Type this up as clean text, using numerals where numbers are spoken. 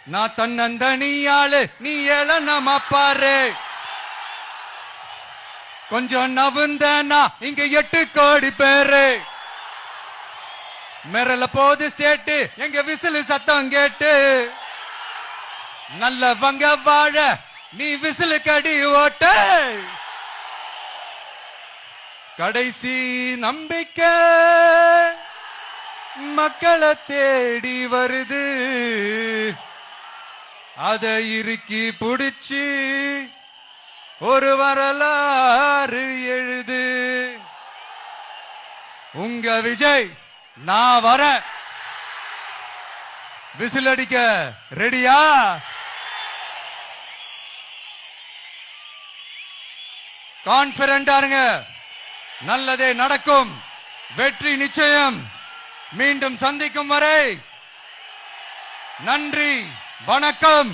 நான் தன்னந்தனியாளு நீ ஏளனமா பாரு. கொஞ்சம் நவுந்தனா இங்க 8 கோடி பேரு. மிரல போது ஸ்டேட்டு எங்க விசிலு சத்தம் கேட்டு. நல்லவங்க வாழ நீ விசிலு கடி ஓட்ட. கடைசி நம்பிக்கை மக்களை தேடி வருது. அதை இறுக்கி புடிச்சு ஒரு வரலாறு எழுது. உங்க விஜய் நான் வர. விசில் அடிக்க ரெடியா? கான்பிடண்டா இருங்க. நல்லதே நடக்கும். வெற்றி நிச்சயம். மீண்டும் சந்திக்கும் வரை நன்றி, வணக்கம்.